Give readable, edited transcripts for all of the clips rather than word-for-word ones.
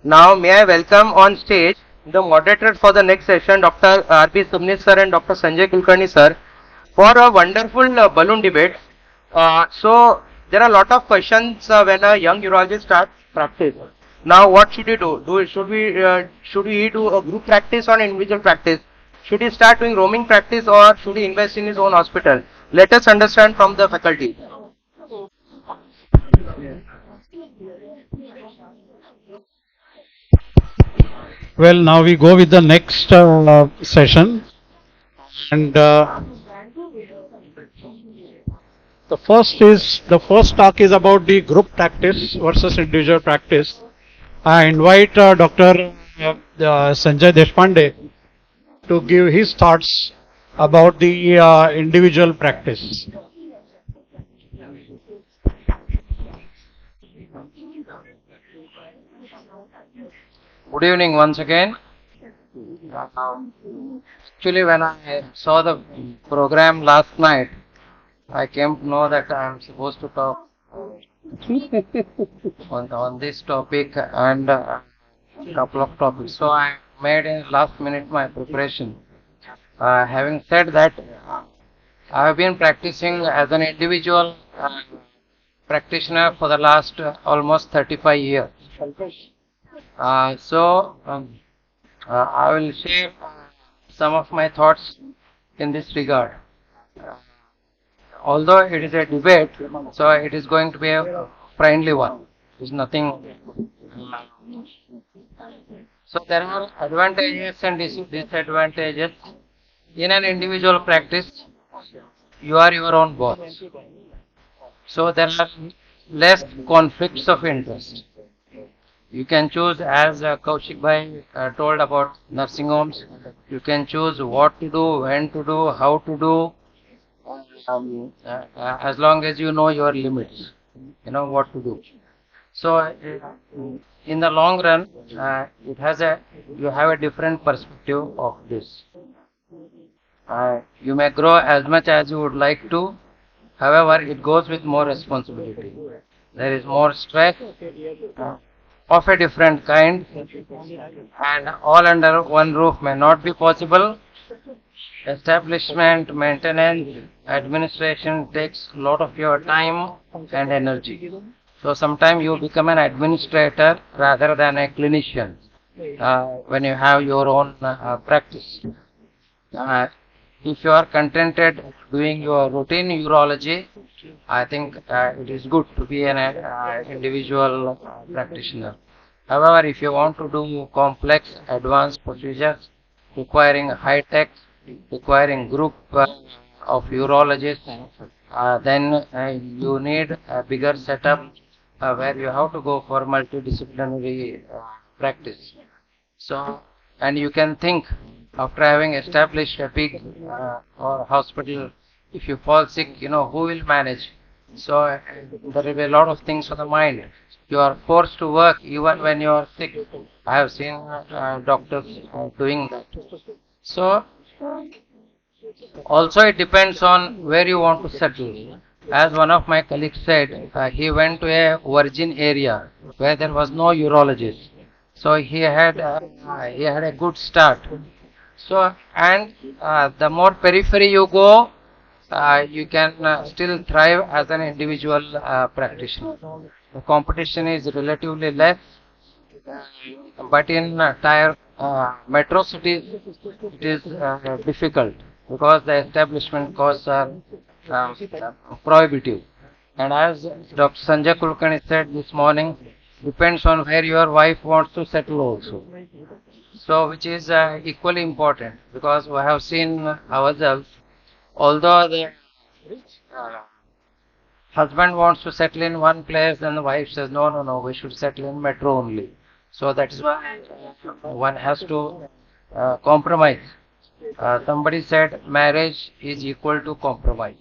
Now, may I welcome on stage the moderators for the next session, Dr. R.P. Subnis sir and Dr. Sanjay Kulkarni sir, for a wonderful balloon debate. There are a lot of questions when a young urologist starts practice. Now, what should he do? Should he do a group practice or individual practice? Should he start doing roaming practice or should he invest in his own hospital? Let us understand from the faculty. Well, now we go with the next session, and the first talk is about the group practice versus individual practice. I invite Dr. Sanjay Deshpande to give his thoughts about the individual practice. Good evening once again. Actually, when I saw the program last night, I came to know that I am supposed to talk on this topic and a couple of topics. So I made in last minute my preparation. Having said that, I have been practicing as an individual practitioner for the last almost 35 years. I will share some of my thoughts in this regard. Although it is a debate, so it is going to be a friendly one. There is nothing. So there are advantages and disadvantages. In an individual practice, you are your own boss. So there are less conflicts of interest. You can choose, as Kaushik Bhai told about nursing homes, you can choose what to do, when to do, how to do, as long as you know your limits, you know what to do. So, in the long run, you have a different perspective of this. You may grow as much as you would like to, however, it goes with more responsibility. There is more stress of a different kind, and all under one roof may not be possible. Establishment, maintenance, administration takes a lot of your time and energy. So sometimes you become an administrator rather than a clinician when you have your own practice. If you are contented doing your routine urology, I think it is good to be an individual practitioner. However, if you want to do complex advanced procedures requiring high tech, requiring group of urologists, then you need a bigger setup where you have to go for multidisciplinary practice. So, and you can think after having established a big or hospital, if you fall sick, you know who will manage. So there will be a lot of things on the mind. You are forced to work even when you are sick. I have seen doctors doing that. So also it depends on where you want to settle. As one of my colleagues said, he went to a virgin area where there was no urologist. So he had a good start. So and the more periphery you go, you can still thrive as an individual practitioner. The competition is relatively less, but in tier metro cities it is difficult because the establishment costs are prohibitive. And as Dr. Sanjay Kulkarni said this morning, depends on where your wife wants to settle also. So which is equally important because we have seen ourselves, although the husband wants to settle in one place and the wife says no, we should settle in metro only. So that is why one has to compromise. Somebody said marriage is equal to compromise.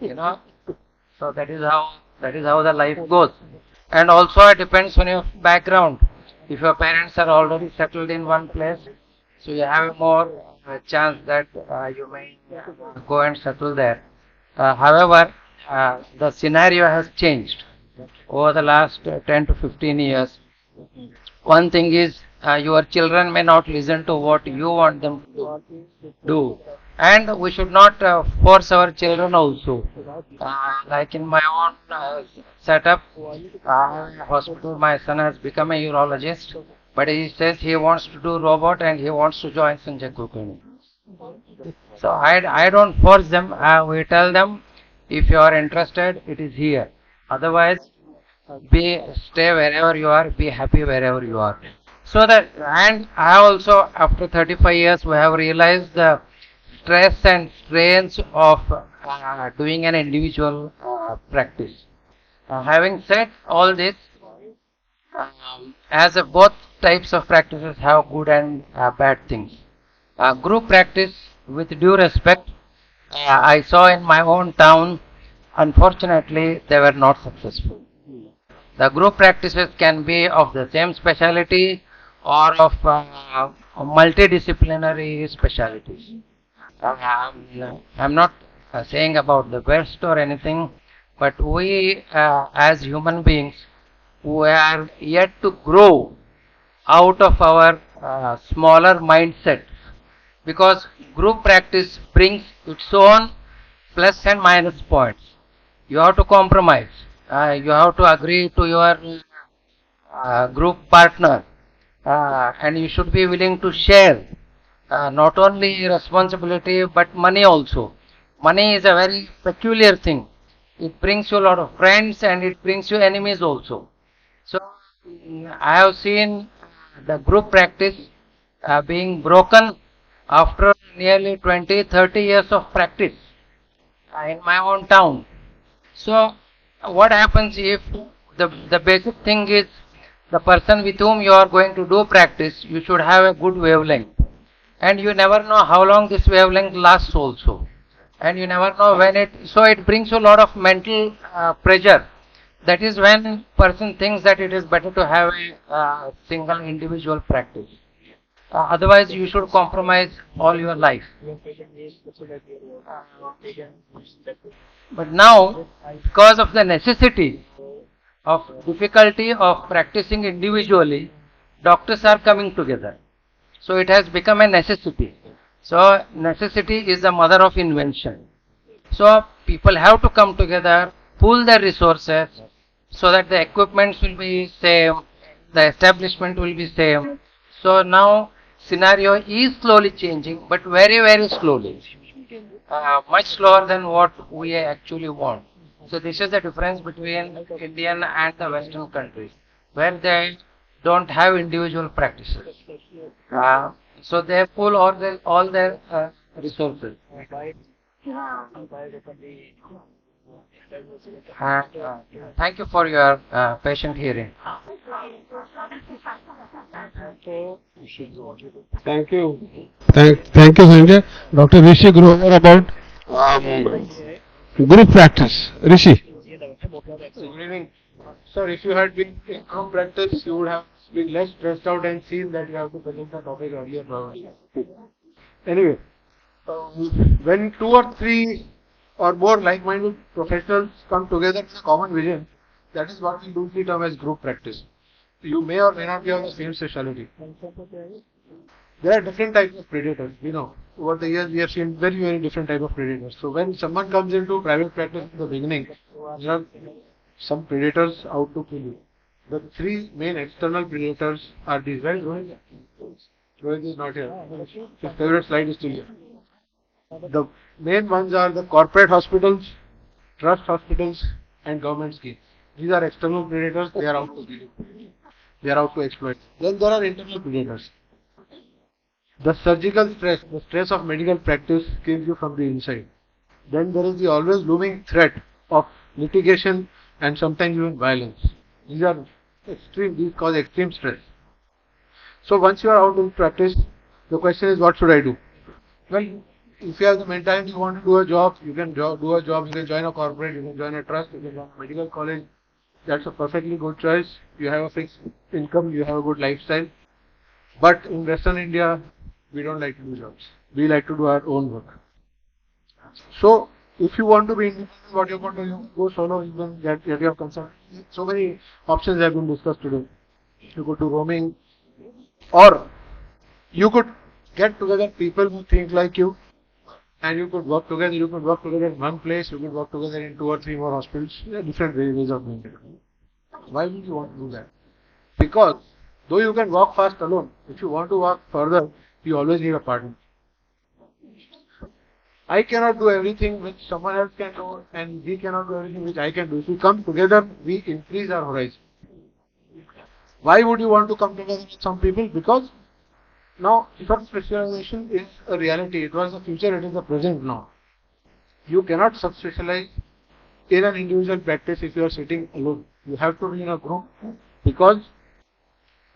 You know, so that is how the life goes. And also it depends on your background. If your parents are already settled in one place, so you have a more chance that you may go and settle there. However, the scenario has changed. over the last 10 to 15 years. One thing is, your children may not listen to what you want them to do, and we should not force our children also. Like in my own setup, hospital, my son has become a urologist, but he says he wants to do robot and he wants to join Sanjay Kulkarni. So I don't force them. We tell them, if you are interested, it is here. Otherwise, stay wherever you are, be happy wherever you are. So that, and I also, after 35 years, we have realized the stress and strains of doing an individual practice. Having said all this, as both types of practices have good and bad things. Group practice, with due respect, I saw in my own town, unfortunately, they were not successful. The group practices can be of the same specialty or of multidisciplinary specialties. I'm not saying about the West or anything, but we as human beings, we are yet to grow out of our smaller mindset, because group practice brings its own plus and minus points. You have to compromise. You have to agree to your group partner, and you should be willing to share not only responsibility but money also. Money is a very peculiar thing. It brings you a lot of friends and it brings you enemies also. So I have seen the group practice being broken after nearly 20-30 years of practice in my own town. So what happens if the basic thing is, the person with whom you are going to do practice, you should have a good wavelength. And you never know how long this wavelength lasts also. And you never know when so it brings you a lot of mental pressure. That is when person thinks that it is better to have a single individual practice. Otherwise, you should compromise all your life. But now, because of the necessity of difficulty of practicing individually, doctors are coming together. So it has become a necessity. So necessity is the mother of invention. So people have to come together, pool their resources, so that the equipments will be same, the establishment will be same. So now scenario is slowly changing, but very, very slowly. Much slower than what we actually want. So this is the difference between Indian and the Western countries, where they don't have individual practices. So they pull all their resources. Thank you for your patient hearing. Thank you. Thank you, Sanjay. Dr. Rishi Grover about group practice. Rishi. Good evening. Sir, if you had been in group practice, you would have been less stressed out and seen that you have to present the topic earlier. Anyway, when two or three or more like-minded professionals come together with a common vision, that is what we loosely term as group practice. You may or may not be on the same specialty. There are different types of predators. Over the years we have seen very, very different types of predators. So when someone comes into private practice in the beginning, there are some predators out to kill you. The three main external predators are these. Where is Rohit? Rohit is not here. His favorite slide is still here. The main ones are the corporate hospitals, trust hospitals, and government schemes. These are external predators. They are out to kill you. They are out to exploit. Then there are internal predators. The surgical stress, the stress of medical practice kills you from the inside. Then there is the always looming threat of litigation and sometimes even violence. These are extreme, these cause extreme stress. So once you are out in practice, the question is, what should I do? Well, if you have the mentality you want to do a job, you can do a job, you can join a corporate, you can join a trust, you can join a medical college. That's a perfectly good choice. You have a fixed income, you have a good lifestyle. But in Western India, we don't like to do jobs. We like to do our own work. So, if you want to be independent, what you're going to do, go solo, you can get your consent. So many options have been discussed today. You could do roaming, or you could get together people who think like you, and you could work together. You could work together in one place. You could work together in 2 or 3 more hospitals. There are different ways of doing it. Why would you want to do that? Because though you can walk fast alone, if you want to walk further, you always need a partner. I cannot do everything which someone else can do, and he cannot do everything which I can do. If we come together, we increase our horizon. Why would you want to come together with some people? Because now subspecialization is a reality. It was the future, it is the present now. You cannot subspecialize in an individual practice if you are sitting alone. You have to be in a group, because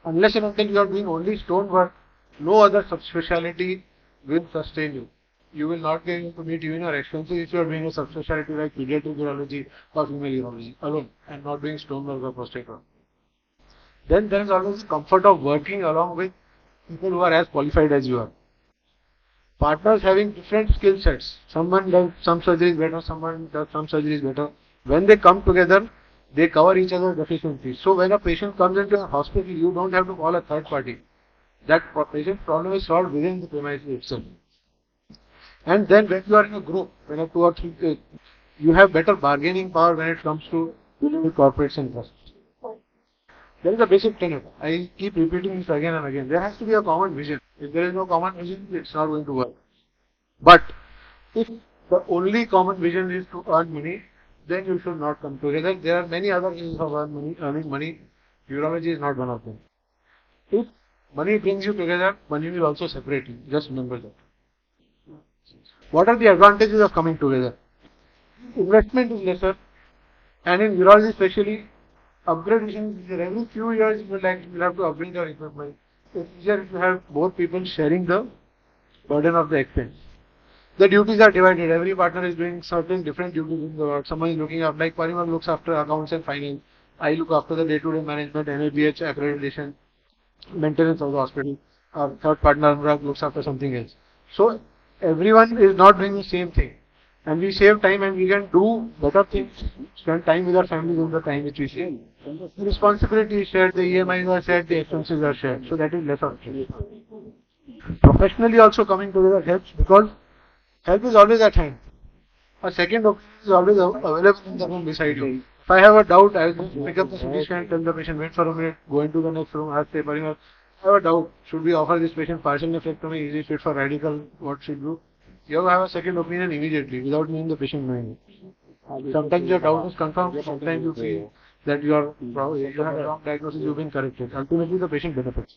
unless and until you are doing only stone work, no other subspeciality will sustain you. You will not be able to meet even your expenses if you are doing a subspecialty like pediatric urology or female urology alone and not doing stone work or prostate work. Then there is always the comfort of working along with people who are as qualified as you are. Partners having different skill sets. Someone does some surgeries better, someone does some surgeries better. When they come together, they cover each other's deficiencies. So when a patient comes into a hospital, you don't have to call a third party. That patient's problem is solved within the premises itself. And then when you are in a group, when a 2 or 3, you have better bargaining power when it comes to dealing with corporates and trusts. There is a basic tenet. I keep repeating this again and again. There has to be a common vision. If there is no common vision, it's not going to work. But if the only common vision is to earn money, then you should not come together. There are many other ways of earning money. Urology is not one of them. If money brings you together, money will also separate you. Just remember that. What are the advantages of coming together? Investment is lesser, and in urology especially, upgradation is every few years you will have to upgrade your equipment. It's easier if you have more people sharing the burden of the expense. The duties are divided. Every partner is doing certain different duties in the work. Someone is looking after, like Parimal looks after accounts and finance. I look after the day-to-day management, NABH accreditation, maintenance of the hospital. Our third partner Anurag looks after something else. So everyone is not doing the same thing. And we save time and we can do better things, spend time with our families in the time which we save. The responsibility is shared, the EMIs are shared, the expenses are shared. So that is less of it. Professionally also coming together helps, because help is always at hand. A second opinion is always available in the room beside you. If I have a doubt, I will just pick up the CT scan, tell the patient, wait for a minute, go into the next room, ask the Parimal, I have a doubt, should we offer this patient partial nephrectomy, is it fit for radical, what should we do? You have a second opinion immediately without even the patient knowing it. Sometimes your doubt is confirmed, sometimes you feel that you have a wrong diagnosis, you've been corrected. Ultimately the patient benefits.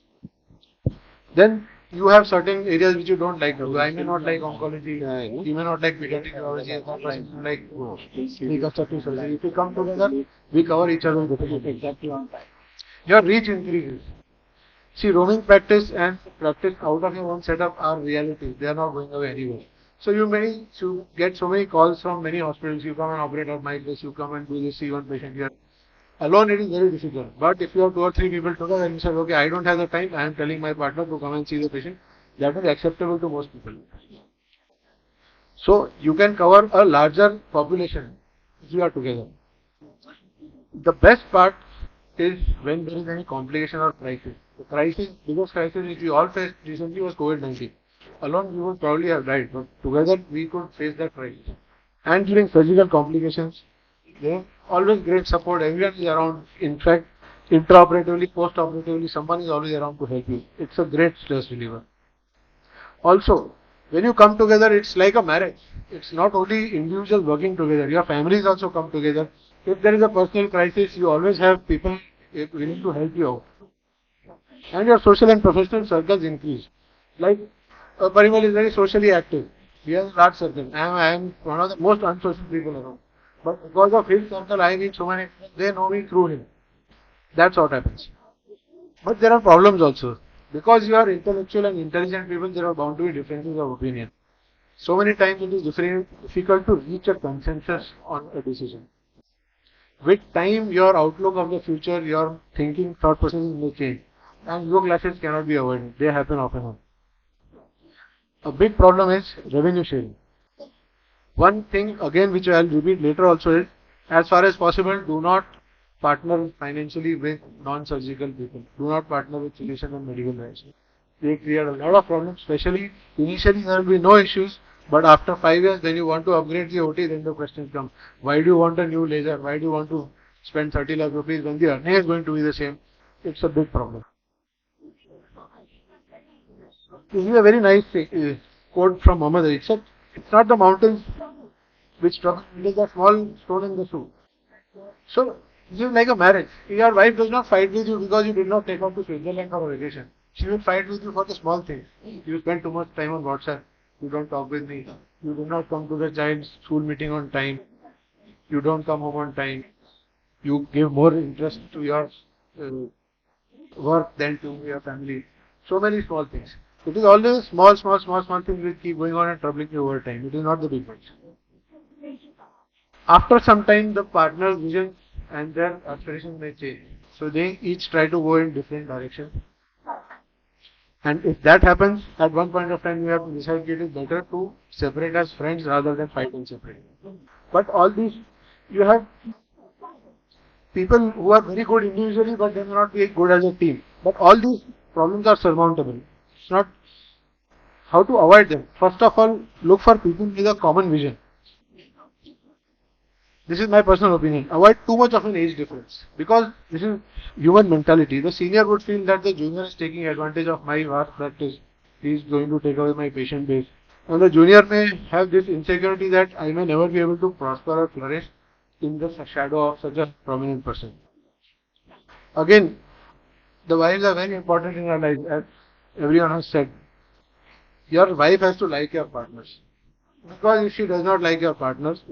Then you have certain areas which you don't like. I may not like oncology, you may not like pediatric urology, some person like reconstructive surgery. If we come together, we cover each other's deficiencies exactly on time. Your reach increases. See, roaming practice and practice out of your own setup are realities. They are not going away anywhere. So you get so many calls from many hospitals. You come and operate on my place. You come and do this, see one patient here. Alone it is very difficult. But if you have 2 or 3 people together and you say, okay, I don't have the time, I am telling my partner to come and see the patient, that is acceptable to most people. So you can cover a larger population if you are together. The best part is when there is any complication or crisis. The biggest crisis which we all faced recently was COVID-19. Alone we would probably have died, but together we could face that crisis. And during surgical complications, there is always great support. Everyone is around. In fact, intraoperatively, postoperatively, someone is always around to help you. It's a great stress reliever. Also, when you come together, it's like a marriage. It's not only individuals working together. Your families also come together. If there is a personal crisis, you always have people willing to help you out. And your social and professional circles increase. Like Parimal is very socially active. He has a large circle. I am one of the most unsocial people around. But because of his circle, I meet so many people, they know me through him. That's what happens. But there are problems also. Because you are intellectual and intelligent people, there are bound to be differences of opinion. So many times it is difficult to reach a consensus on a decision. With time, your outlook of the future, your thinking, thought processes may change. And ego clashes cannot be avoided. They happen off and on. A big problem is revenue sharing. One thing again which I will repeat later also is, as far as possible, do not partner financially with non-surgical people. Do not partner with physician and medical guys. They create a lot of problems, especially initially there will be no issues, but after 5 years when you want to upgrade the OT, then the questions come. Why do you want a new laser? Why do you want to spend 30 lakh rupees when the earning is going to be the same? It's a big problem. This is a very nice quote from Muhammad Ali. Except it's not the mountains which trouble, it is a small stone in the shoe. So this is like a marriage. Your wife does not fight with you because you did not take her to Switzerland for a vacation. She will fight with you for the small things. You spend too much time on WhatsApp. You don't talk with me. You do not come to the child's school meeting on time. You don't come home on time. You give more interest to your work than to your family. So many small things. It is always small things which keep going on and troubling you over time. It is not the big ones. After some time, the partner's vision and their aspirations may change. So they each try to go in different directions. And if that happens, at one point of time, you have to decide it is better to separate as friends rather than fight and separate. But all these, you have people who are very good individually, but they may not be good as a team. But all these problems are surmountable. It's not how to avoid them. First of all, look for people with a common vision. This is my personal opinion. Avoid too much of an age difference, because this is human mentality. The senior would feel that the junior is taking advantage of my vast practice. He is going to take away my patient base. And the junior may have this insecurity that I may never be able to prosper or flourish in the shadow of such a prominent person. Again, the wives are very important in our life, as everyone has said. Your wife has to like your partners. Because if she does not like your partners,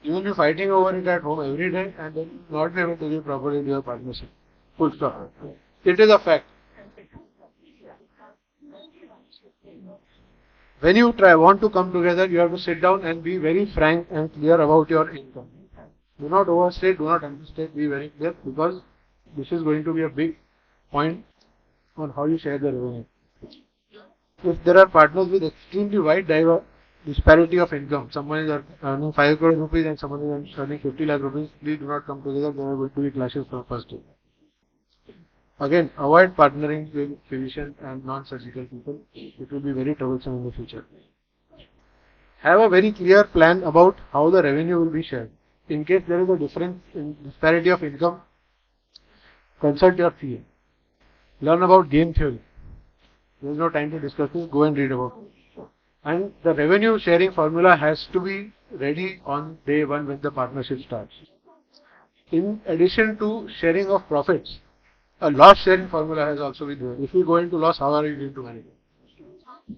you will be fighting over it at home every day and then you will not be able to live properly to your partnership. Full stop. It is a fact. When you want to come together, you have to sit down and be very frank and clear about your income. Do not overstate, do not understate, be very clear, because this is going to be a big point on how you share the revenue. If there are partners with extremely wide disparity of income, someone is earning 5 crore rupees and someone is earning 50 lakh rupees, please do not come together, there are going to be clashes from first day. Again, avoid partnering with physicians and non-surgical people. It will be very troublesome in the future. Have a very clear plan about how the revenue will be shared. In case there is a difference in disparity of income, consult your CA. Learn about game theory. There is no time to discuss this, go and read about it. And the revenue sharing formula has to be ready on day one when the partnership starts. In addition to sharing of profits, a loss sharing formula has also been there. If you go into loss, how are you going to manage it?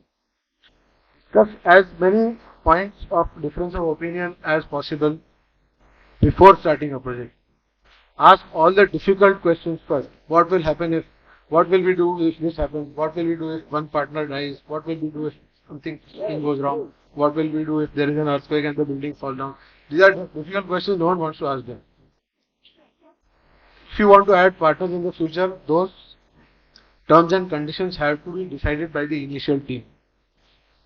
Discuss as many points of difference of opinion as possible before starting a project. Ask all the difficult questions first. What will happen if, what will we do if this happens? What will we do if one partner dies? What will we do if something goes wrong? What will we do if there is an earthquake and the building falls down? These are difficult questions, no one wants to ask them. If you want to add partners in the future, those terms and conditions have to be decided by the initial team.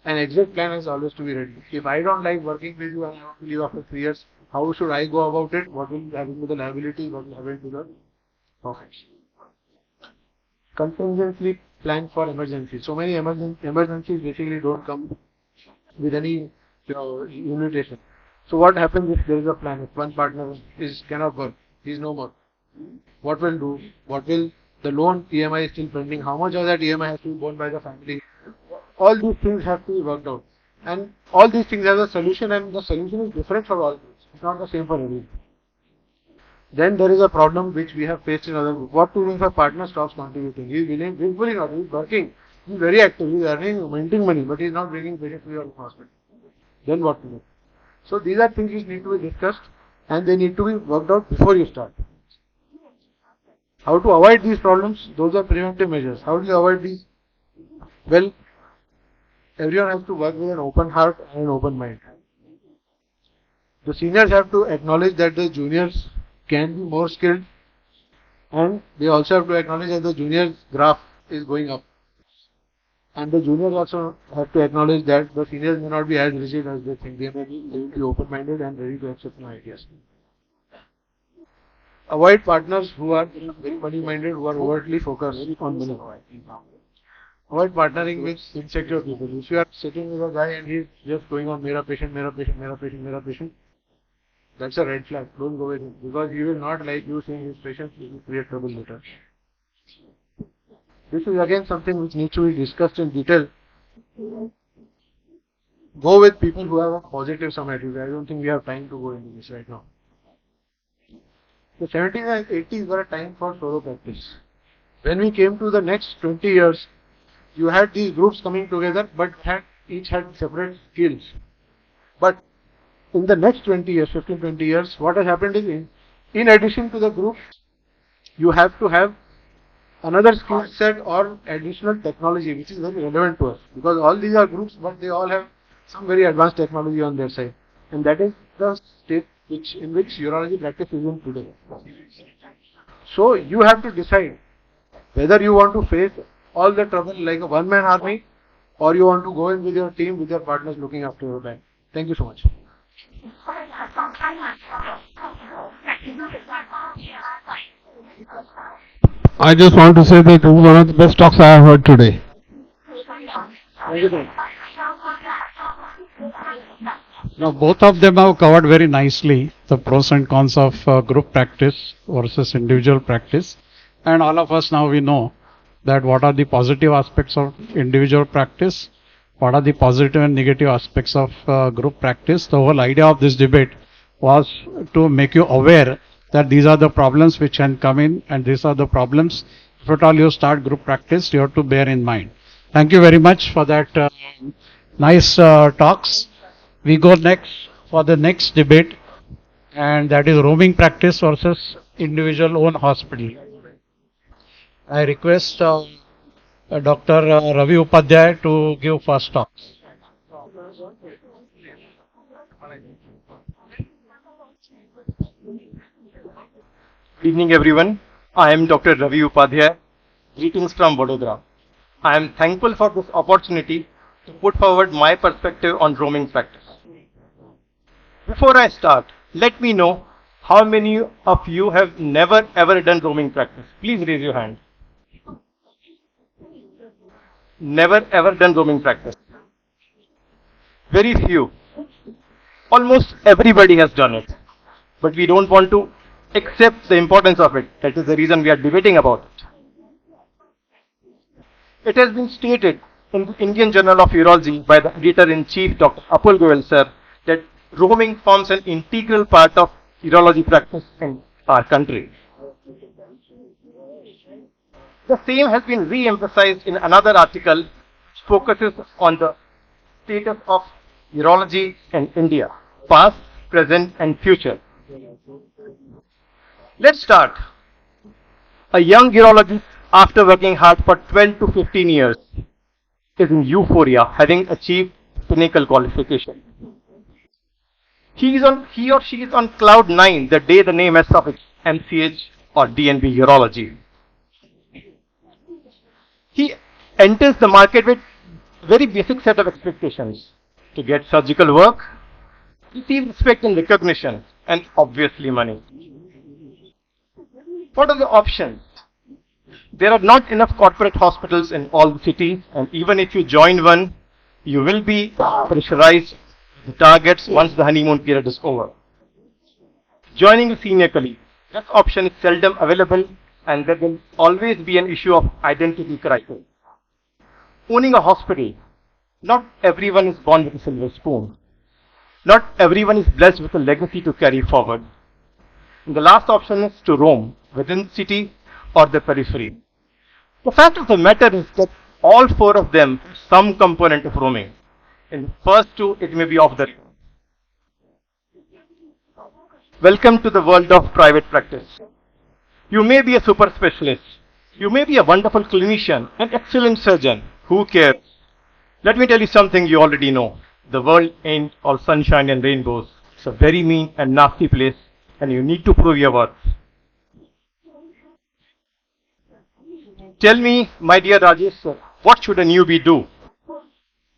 An exit plan is always to be ready. If I don't like working with you and I want to leave after 3 years, how should I go about it? What will happen to the liability? What will happen to the profits? Contingency plan for emergencies. So many emergencies basically don't come with any limitation. So what happens if there is a plan? If one partner cannot work, he is no more. What will do? What will the loan EMI is still pending? How much of that EMI has to be borne by the family? All these things have to be worked out. And all these things have a solution, and the solution is different for all. It's not the same for everyone. Then there is a problem which we have faced in other groups. What to do if a partner stops contributing? He is willing, willfully not, he is working, he is very active, he is earning, minting money, but he is not bringing patients to your hospital. Then what to do? So these are things which need to be discussed and they need to be worked out before you start. How to avoid these problems? Those are preventive measures. How do you avoid these? Well, everyone has to work with an open heart and an open mind. The seniors have to acknowledge that the juniors can be more skilled, and they also have to acknowledge that the juniors' graph is going up. And the juniors also have to acknowledge that the seniors may not be as rigid as they think. They will be open-minded and ready to accept new ideas. Avoid partners who are very money-minded, who are overtly focused on money. Avoid partnering with insecure people. If you are sitting with a guy and he's just going on mera patient, that's a red flag. Don't go with him because he will not like you seeing his patients. He will create trouble later. This is again something which needs to be discussed in detail. Go with people who have a positive some attitude. I don't think we have time to go into this right now. The 70s and 80s were a time for solo practice. When we came to the next 20 years, you had these groups coming together, but each had separate skills. But in the next 20 years, 15-20 years, what has happened is, in addition to the groups, you have to have another skill set or additional technology, which is very relevant to us. Because all these are groups, but they all have some very advanced technology on their side. And that is the state in which urology practice is in today. So you have to decide whether you want to face all the trouble like a one-man army, or you want to go in with your team, with your partners looking after your back. Thank you so much. I just want to say that this is one of the best talks I have heard today. Thank you so much. Now, both of them have covered very nicely the pros and cons of group practice versus individual practice. And all of us now we know that what are the positive aspects of individual practice, what are the positive and negative aspects of group practice. The whole idea of this debate was to make you aware that these are the problems which can come in, and these are the problems, if at all you start group practice, you have to bear in mind. Thank you very much for that nice talks. We go next for the next debate, and that is roaming practice versus individual own hospital. I request Dr. Ravi Upadhyay to give first talk. Good evening everyone. I am Dr. Ravi Upadhyay. Greetings from Vadodara. I am thankful for this opportunity to put forward my perspective on roaming practice. Before I start, let me know how many of you have never ever done roaming practice. Please raise your hand. Never ever done roaming practice. Very few. Almost everybody has done it. But we don't want to accept the importance of it. That is the reason we are debating about it. It has been stated in the Indian Journal of Urology by the editor-in-chief Dr. Apul Goel sir that roaming forms an integral part of urology practice in our country. The same has been re-emphasized in another article which focuses on the status of urology in India, past, present and future. Let's start. A young urologist, after working hard for 12 to 15 years, is in euphoria, having achieved pinnacle qualification. He or she is on cloud 9 the day the name S of its MCH or DNB urology. He enters the market with very basic set of expectations to get surgical work, receive respect and recognition, and obviously money. What are the options? There are not enough corporate hospitals in all the cities, and even if you join one, you will be pressurized with the targets once the honeymoon period is over. Joining a senior colleague, this option is seldom available, and there will always be an issue of identity crisis. Owning a hospital, not everyone is born with a silver spoon. Not everyone is blessed with a legacy to carry forward. And the last option is to roam within the city or the periphery. The fact of the matter is that all four of them have some component of roaming. In the first two, it may be off the road. Welcome to the world of private practice. You may be a super specialist. You may be a wonderful clinician, an excellent surgeon. Who cares? Let me tell you something you already know. The world ain't all sunshine and rainbows. It's a very mean and nasty place, and you need to prove your worth. Tell me, my dear Rajesh sir, What should a newbie do?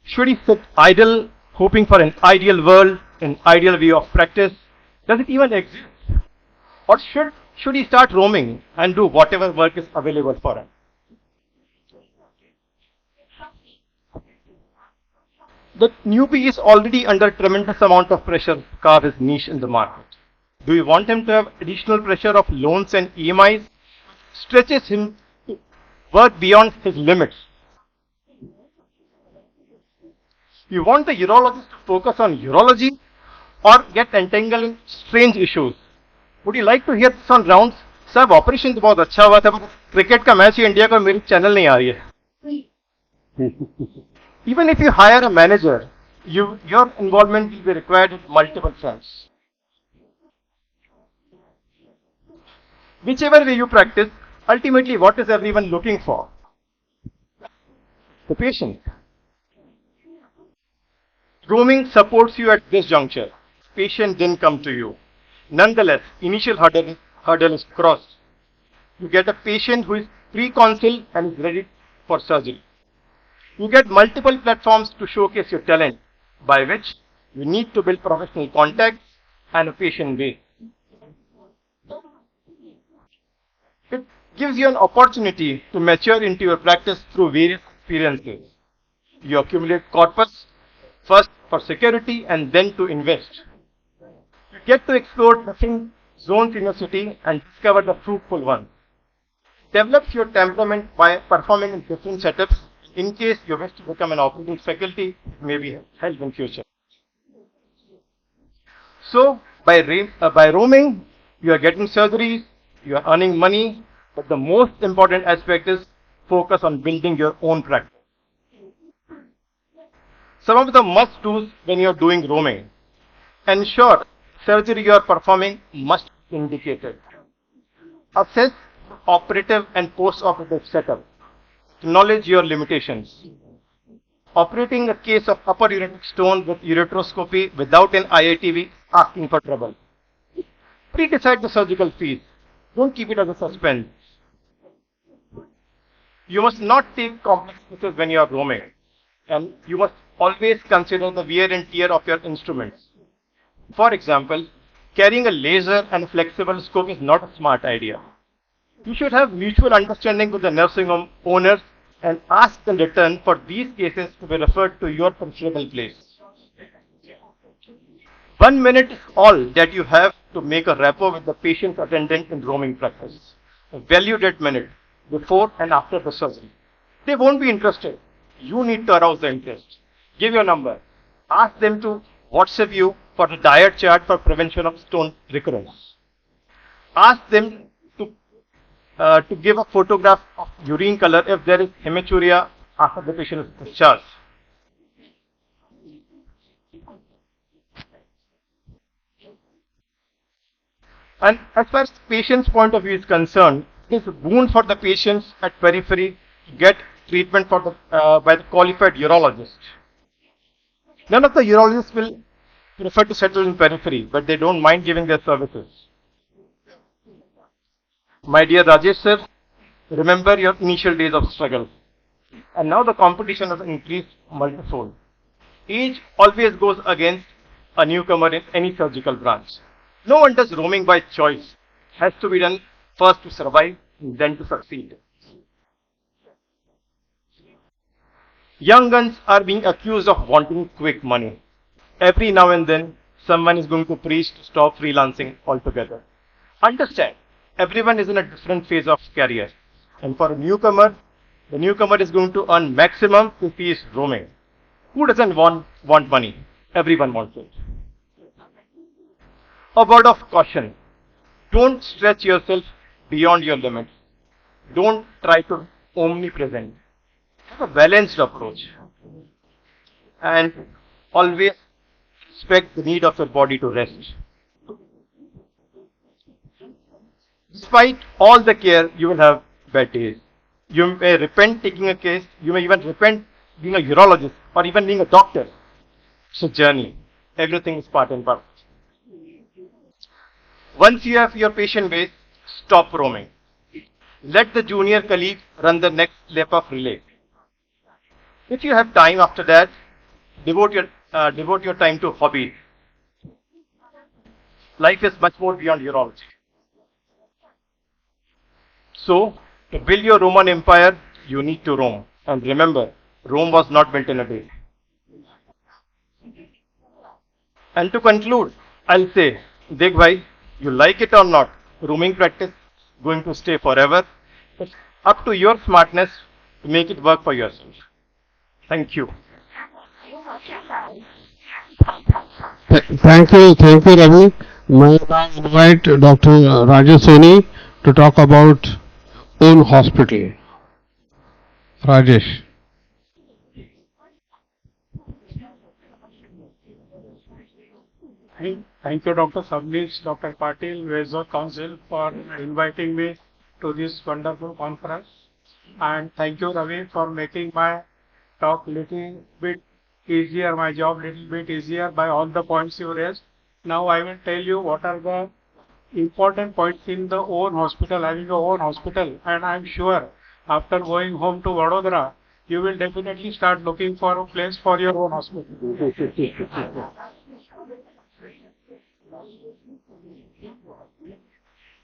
Should he sit idle, hoping for an ideal world, an ideal way of practice? Does it even exist? Or should he start roaming and do whatever work is available for him? The newbie is already under tremendous amount of pressure to carve his niche in the market. Do you want him to have additional pressure of loans and EMIs? Stretches him to work beyond his limits. You want the urologist to focus on urology or get entangled in strange issues? Would you like to hear this on rounds? Sir, operation तो बहुत अच्छा हुआ था, पर cricket का match ही India का मेरे channel नहीं आ रही है. Even if you hire a manager, your involvement will be required in multiple fronts. Whichever way you practice, ultimately what is everyone looking for? The patient. Roaming supports you at this juncture. Patient didn't come to you. Nonetheless, initial hurdle is crossed. You get a patient who is pre-consult and is ready for surgery. You get multiple platforms to showcase your talent, by which you need to build professional contacts and a patient base. It gives you an opportunity to mature into your practice through various experiences. You accumulate corpus, first for security and then to invest. You get to explore different zones in your city and discover the fruitful ones. Develops your temperament by performing in different setups. In case you wish to become an operating faculty, it may be help in future. So, by roaming, you are getting surgeries, you are earning money, but the most important aspect is focus on building your own practice. Some of the must-dos when you are doing roaming. Ensure surgery you are performing must be indicated. Assess operative and post-operative setup. Acknowledge your limitations. Operating a case of upper ureteric stone with ureteroscopy without an IITV asking for trouble. Pre-decide the surgical fees. Don't keep it as a suspense. You must not take complex cases when you are roaming. And you must always consider the wear and tear of your instruments. For example, carrying a laser and a flexible scope is not a smart idea. You should have mutual understanding with the nursing home owners and ask in return for these cases to be referred to your preferable place. 1 minute is all that you have to make a rapport with the patient attendant in roaming practice. Value that minute before and after the surgery. They won't be interested. You need to arouse the interest. Give your number. Ask them to WhatsApp you for the diet chart for prevention of stone recurrence. Ask them to give a photograph of urine color if there is hematuria after the patient is discharged. And as far as the patient's point of view is concerned, it is a boon for the patients at periphery to get treatment for by the qualified urologist. None of the urologists will prefer to settle in periphery, but they don't mind giving their services. My dear Rajesh sir, remember your initial days of struggle. And now the competition has increased multifold. Age always goes against a newcomer in any surgical branch. No one does roaming by choice. It has to be done first to survive and then to succeed. Young guns are being accused of wanting quick money. Every now and then, someone is going to preach to stop freelancing altogether. Understand, everyone is in a different phase of career. And for a newcomer, the newcomer is going to earn maximum if he is roaming. Who doesn't want money? Everyone wants it. A word of caution. Don't stretch yourself beyond your limits. Don't try to be omnipresent. Have a balanced approach. And always respect the need of your body to rest. Despite all the care, you will have bad days. You may repent taking a case. You may even repent being a urologist or even being a doctor. It's a journey. Everything is part and parcel. Once you have your patient base, stop roaming. Let the junior colleague run the next lap of relay. If you have time after that, devote your time to hobby. Life is much more beyond urology. So, to build your Roman Empire, you need to roam. And remember, Rome was not built in a day. And to conclude, I'll say, Dekh bhai, you like it or not, roaming practice is going to stay forever. It's up to your smartness to make it work for yourself. Thank you. Thank you, Ravi. May I now invite Dr. Rajesh Soni to talk about own hospital. Rajesh. Thank you, Dr. Sabnis, Dr. Patil, Vezor Council for inviting me to this wonderful conference. And thank you, Ravi, for making my talk little bit easier, my job little bit easier by all the points you raised. Now I will tell you what are the important points in the own hospital, having your own hospital. And I am sure after going home to Vadodara, you will definitely start looking for a place for your own hospital.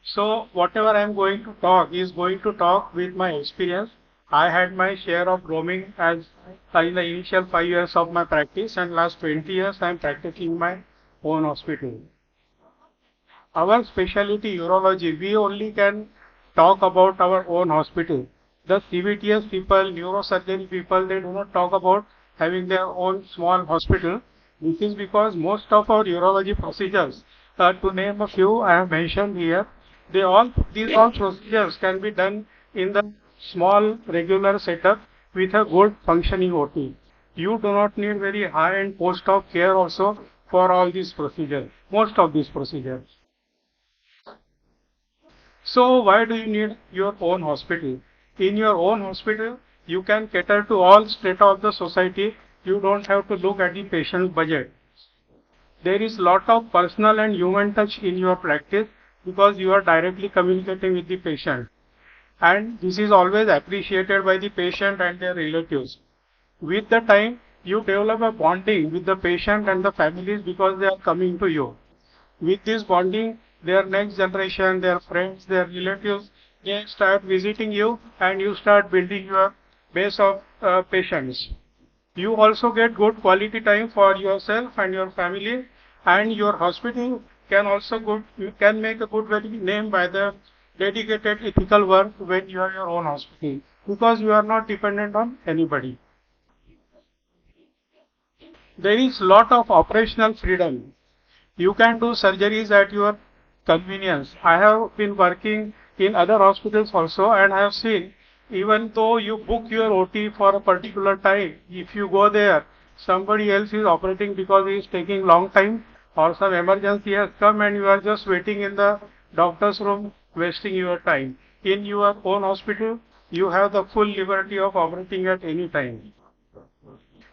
So whatever I am going to talk is going to talk with my experience. I had my share of roaming as in the initial 5 years of my practice, and last 20 years I am practicing my own hospital. Our specialty urology, we only can talk about our own hospital. The CVTS people, neurosurgery people, they do not talk about having their own small hospital. This is because most of our urology procedures, to name a few I have mentioned here, these all procedures can be done in the small regular setup with a good functioning OT. You do not need very high-end post-op care also for all these procedures, most of these procedures. So why do you need your own hospital? In your own hospital, you can cater to all strata of the society. You don't have to look at the patient's budget. There is lot of personal and human touch in your practice because you are directly communicating with the patient. And this is always appreciated by the patient and their relatives. With the time, you develop a bonding with the patient and the families because they are coming to you. With this bonding, their next generation, their friends, their relatives, they start visiting you and you start building your base of patients. You also get good quality time for yourself and your family, and your hospital can also can make a good name by the dedicated ethical work when you are your own hospital, because you are not dependent on anybody. There is lot of operational freedom. You can do surgeries at your convenience. I have been working in other hospitals also, and I have seen, even though you book your OT for a particular time, if you go there, somebody else is operating because he is taking long time or some emergency has come and you are just waiting in the doctor's room, wasting your time. In your own hospital, you have the full liberty of operating at any time.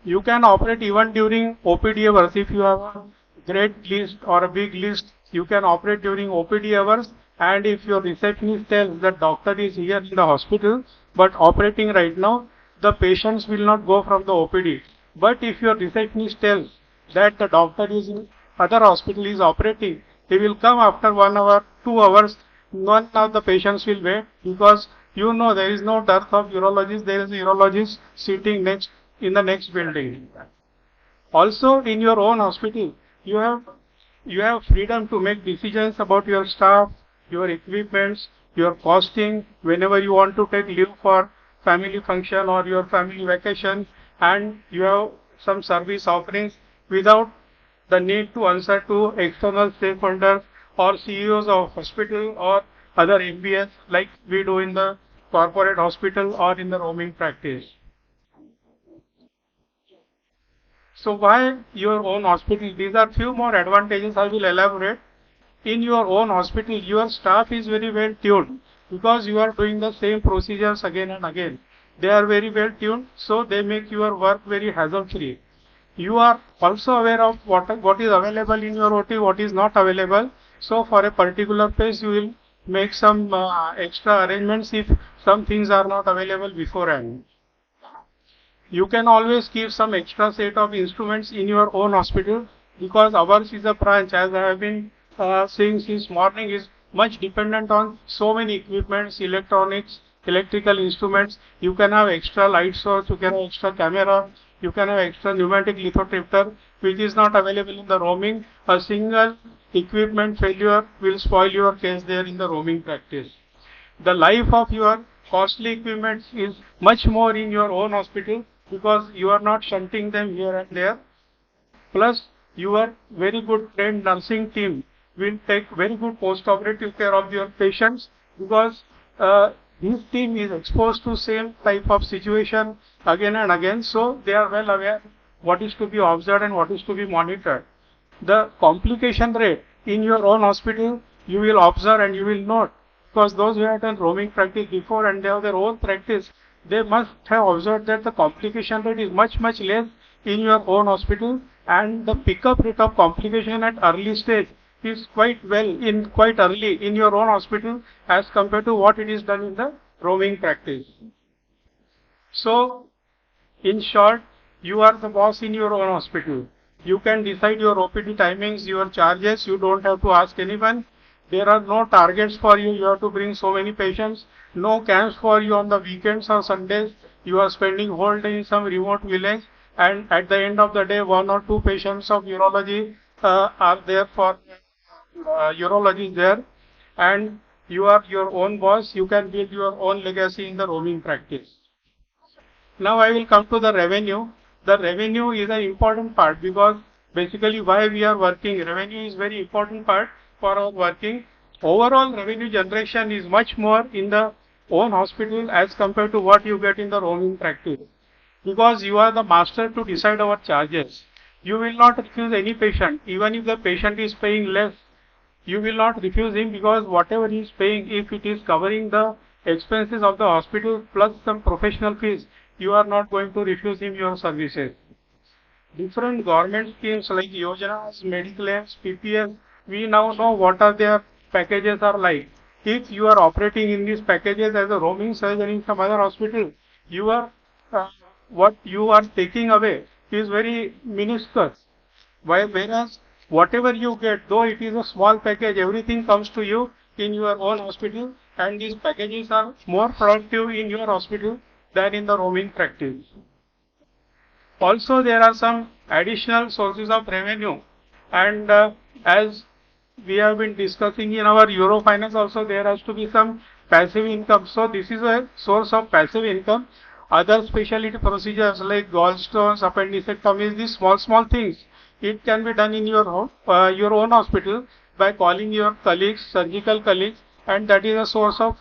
You can operate even during OPD hours. If you have a great list or a big list, you can operate during OPD hours. And if your receptionist tells that doctor is here in the hospital but operating right now, the patients will not go from the OPD. But if your receptionist tells that the doctor is in other hospital is operating, he will come after 1 hour, 2 hours. None of the patients will wait, because you know there is no dearth of urologists. There is a urologist sitting next in the next building. Also, in your own hospital, you have freedom to make decisions about your staff, your equipments, your costing, whenever you want to take leave for family function or your family vacation, and you have some service offerings without the need to answer to external stakeholders or CEOs of hospital or other MBS like we do in the corporate hospital or in the roaming practice. So why your own hospital? These are few more advantages I will elaborate. In your own hospital, your staff is very well tuned because you are doing the same procedures again and again. They are very well tuned, so they make your work very hassle-free. You are also aware of what is available in your OT, what is not available. So for a particular place, you will make some extra arrangements if some things are not available beforehand. You can always keep some extra set of instruments in your own hospital, because ours is a branch, as I have been saying since morning, is much dependent on so many equipments, electronics, electrical instruments. You can have extra light source, you can have extra camera, you can have extra pneumatic lithotripter, which is not available in the roaming. A single equipment failure will spoil your case there in the roaming practice. The life of your costly equipment is much more in your own hospital, because you are not shunting them here and there. Plus, your very good trained nursing team will take very good post-operative care of your patients, because his team is exposed to same type of situation again and again, so they are well aware what is to be observed and what is to be monitored. The complication rate in your own hospital you will observe and you will note, because those who have done roaming practice before and they have their own practice, they must have observed that the complication rate is much less in your own hospital, and the pickup rate of complication at early stage is quite early in your own hospital as compared to what it is done in the roaming practice. So, in short, you are the boss in your own hospital. You can decide your OPD timings, your charges. You don't have to ask anyone. There are no targets for you. You have to bring so many patients. No camps for you on the weekends or Sundays. You are spending whole day in some remote village, and at the end of the day, 1 or 2 patients of urology are there for urology there, and you are your own boss. You can build your own legacy in the roaming practice. Now I will come to the revenue. The revenue is an important part, because basically why we are working, revenue is very important part for our working. Overall revenue generation is much more in the own hospital as compared to what you get in the roaming practice, because you are the master to decide our charges. You will not refuse any patient, even if the patient is paying less. You will not refuse him, because whatever he is paying, if it is covering the expenses of the hospital plus some professional fees, you are not going to refuse him your services. Different government schemes like Yojanas, Mediclaims, PPS, we now know what are their packages are like. If you are operating in these packages as a roaming surgeon in some other hospital, you are what you are taking away is very minuscule. Whereas whatever you get, though it is a small package, everything comes to you in your own hospital, and these packages are more productive in your hospital than in the roaming practice. Also, there are some additional sources of revenue, and as we have been discussing in our Eurofinance also, there has to be some passive income. So this is a source of passive income. Other specialty procedures like gallstones, appendicectomies, these small things, it can be done in your own hospital by calling your colleagues, surgical colleagues, and that is a source of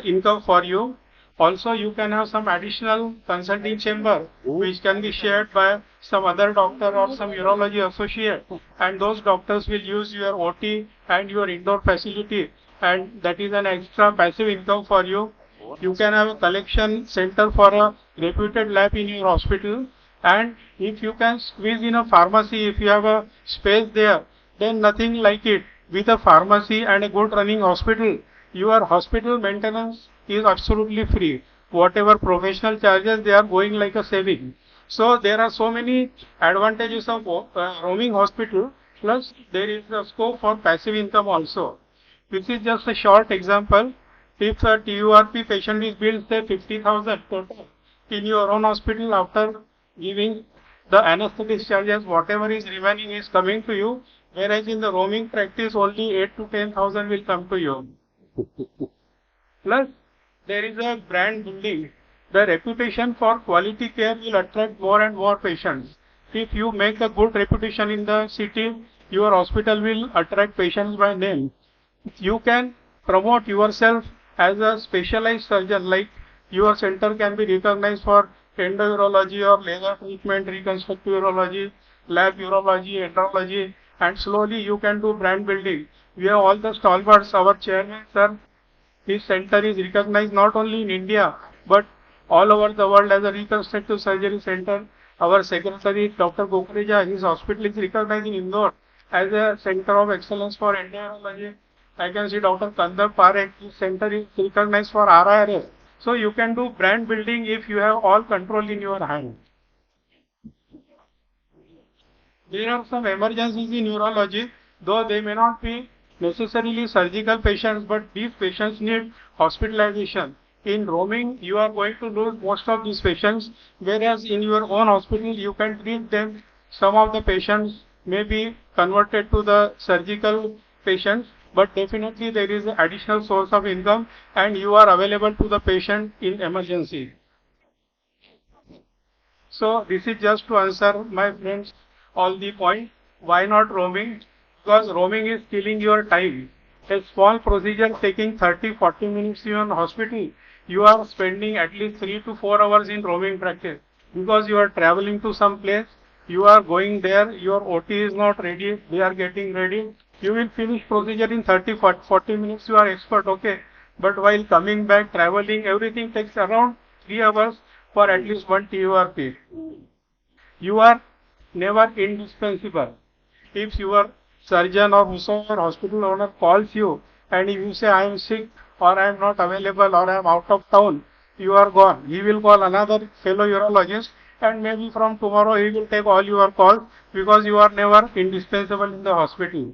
income for you. Also, you can have some additional consulting chamber which can be shared by some other doctor or some urology associate, and those doctors will use your OT and your indoor facility, and that is an extra passive income for you. You can have a collection center for a reputed lab in your hospital, and if you can squeeze in a pharmacy, if you have a space there, then nothing like it. With a pharmacy and a good running hospital, your hospital maintenance is absolutely free. Whatever professional charges, they are going like a saving. So there are so many advantages of roaming hospital, plus there is a scope for passive income also. This is just a short example. If a TURP patient is billed say 50,000 total in your own hospital, after giving the anesthetic charges, whatever is remaining is coming to you, whereas in the roaming practice only 8 to 10,000 will come to you. Plus, there is a brand building. The reputation for quality care will attract more and more patients. If you make a good reputation in the city, your hospital will attract patients by name. You can promote yourself as a specialized surgeon, like your center can be recognized for endourology or laser treatment, reconstructive urology, lab urology, endourology, and slowly you can do brand building. We have all the stalwarts. Our chairman, sir, his center is recognized not only in India but all over the world as a reconstructive surgery center. Our secretary, Dr. Gokhreja, his hospital is recognized in Indore as a center of excellence for endourology. I can see Dr. Kandar Parekh, his center is recognized for RIRS. So you can do brand building if you have all control in your hand. there are some emergencies in neurology, though they may not be necessarily surgical patients, but these patients need hospitalization. In roaming, you are going to lose most of these patients, whereas in your own hospital, you can treat them. Some of the patients may be converted to the surgical patients, but definitely there is an additional source of income and you are available to the patient in emergency. So this is just to answer my friends all the point. Why not roaming? Because roaming is killing your time. A small procedure taking 30-40 minutes in a hospital, you are spending at least 3 to 4 hours in roaming practice. Because you are traveling to some place, you are going there, your OT is not ready, they are getting ready. You will finish procedure in 30-40 minutes, you are expert, okay. But while coming back, traveling, everything takes around 3 hours for at least one TURP. You are never indispensable. If your surgeon or whosoever hospital owner calls you and if you say I am sick or I am not available or I am out of town, you are gone. He will call another fellow urologist and maybe from tomorrow he will take all your calls because you are never indispensable in the hospital.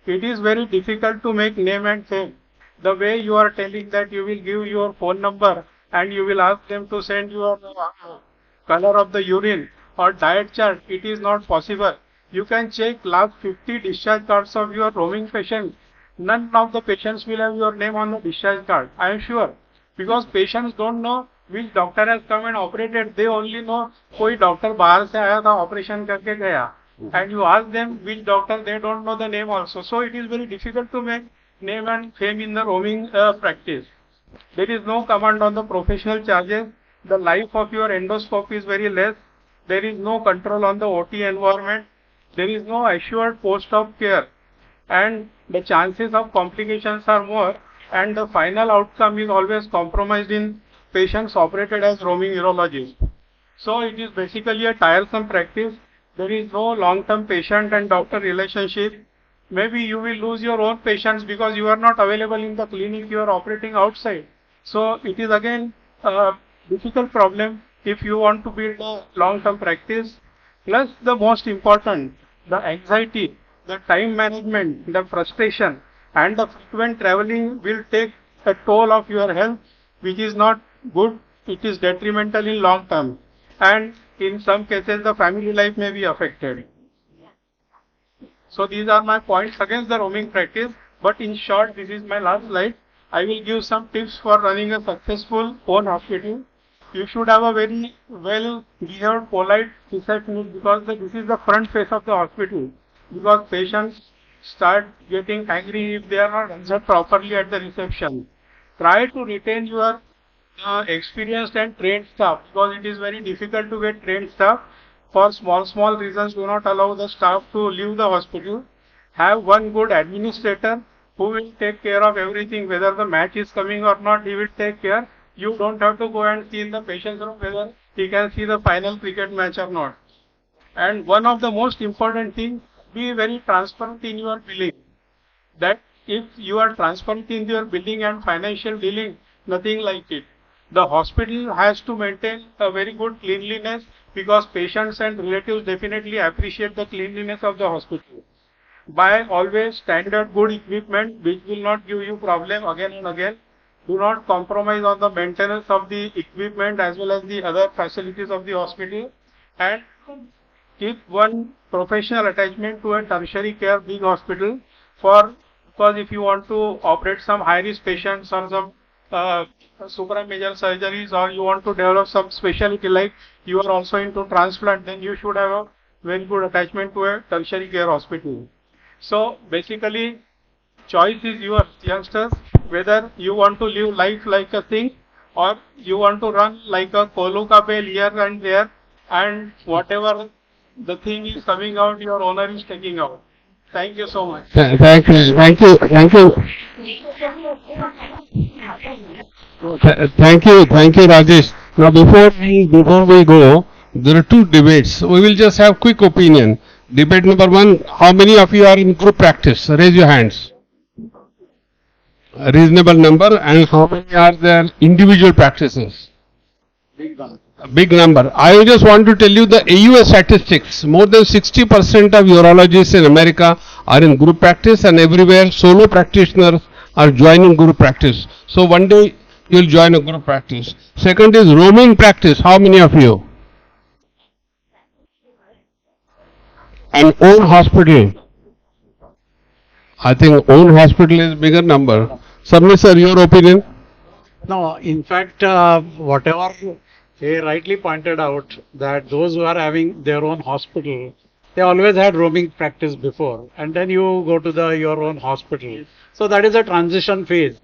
It is very difficult to make name and fame. The way you are telling that you will give your phone number and you will ask them to send your color of the urine or diet chart, it is not possible. You can check last 50 discharge cards of your roaming patients. None of the patients will have your name on the discharge card. I am sure. Because patients don't know which doctor has come and operated. They only know कोई doctor बाहर से आया था operation करके गया. And you ask them which doctor, they don't know the name also. So it is very difficult to make name and fame in the roaming practice. There is no command on the professional charges. The life of your endoscope is very less. There is no control on the OT environment. There is no assured post-op care. And the chances of complications are more. And the final outcome is always compromised in patients operated as roaming urologists. So it is basically a tiresome practice. There is no long-term patient and doctor relationship. Maybe you will lose your own patients because you are not available in the clinic, you are operating outside. So it is again a difficult problem if you want to build a long-term practice. Plus the most important, the anxiety, the time management, the frustration and the frequent traveling will take a toll of your health, which is not good. It is detrimental in long term. And in some cases, the family life may be affected. So these are my points against the roaming practice. But in short, this is my last slide. I will give some tips for running a successful own hospital. You should have a very well behaved, polite receptionist because this is the front face of the hospital. Because patients start getting angry if they are not answered properly at the reception. Try to retain your experienced and trained staff because it is very difficult to get trained staff. For small reasons, do not allow the staff to leave the hospital. Have one good administrator who will take care of everything, whether the match is coming or not, he will take care. You don't have to go and see in the patient's room whether he can see the final cricket match or not. And one of the most important things, be very transparent in your billing. That if you are transparent in your billing and financial dealing, nothing like it. The hospital has to maintain a very good cleanliness because patients and relatives definitely appreciate the cleanliness of the hospital. Buy always standard good equipment which will not give you problem again and again. Do not compromise on the maintenance of the equipment as well as the other facilities of the hospital. And keep one professional attachment to a tertiary care big hospital because if you want to operate some high risk patients or some supramajor surgeries or you want to develop some specialty like you are also into transplant, then you should have a very good attachment to a tertiary care hospital. So basically choice is yours, youngsters, whether you want to live life like a thing or you want to run like a Koluka bell here and there and whatever the thing is coming out, your owner is taking out. Thank you so much. Thank you. Thank you, Rajesh. Now, before we go, there are two debates. We will just have quick opinion. Debate number one: how many of you are in group practice? Raise your hands. A reasonable number. And how many are there individual practices? big number. I just want to tell you the AUA statistics. More than 60% of urologists in America are in group practice, and everywhere solo practitioners are joining group practice. So one day you'll join a group practice. Second is roaming practice. How many of you? An own hospital. I think own hospital is bigger number. Sabni sir, your opinion? No, in fact, whatever he rightly pointed out, that those who are having their own hospital, they always had roaming practice before, and then you go to your own hospital. So that is a transition phase.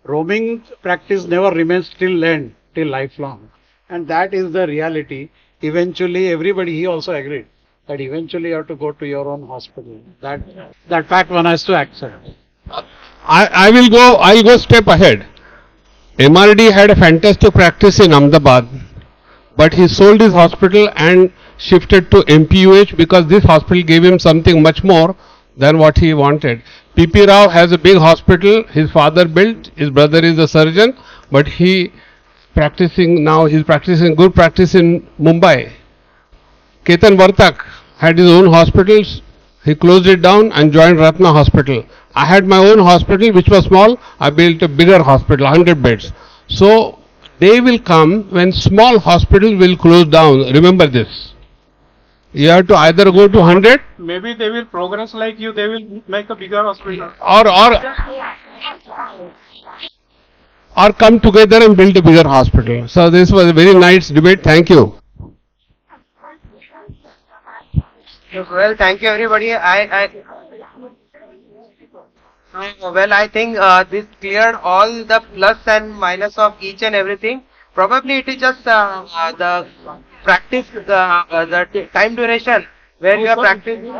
Roaming practice never remains till end, till lifelong, and that is the reality. Eventually, everybody, he also agreed that eventually you have to go to your own hospital. That fact one has to accept. I'll go step ahead. MRD had a fantastic practice in Ahmedabad, but he sold his hospital and shifted to MPUH because this hospital gave him something much more than what he wanted. PP Rao has a big hospital, his father built, his brother is a surgeon, but he's practicing good practice in Mumbai. Ketan Vartak had his own hospitals, he closed it down and joined Ratna Hospital. I had my own hospital which was small, I built a bigger hospital, 100 beds. So, they will come when small hospitals will close down, remember this. You have to either go to 100 Maybe they will progress like you, they will make a bigger hospital. or come together and build a bigger hospital. So, this was a very nice debate, thank you. Well, thank you everybody. I think this cleared all the plus and minus of each and everything. Probably it is just the practice, the time duration where you are practicing.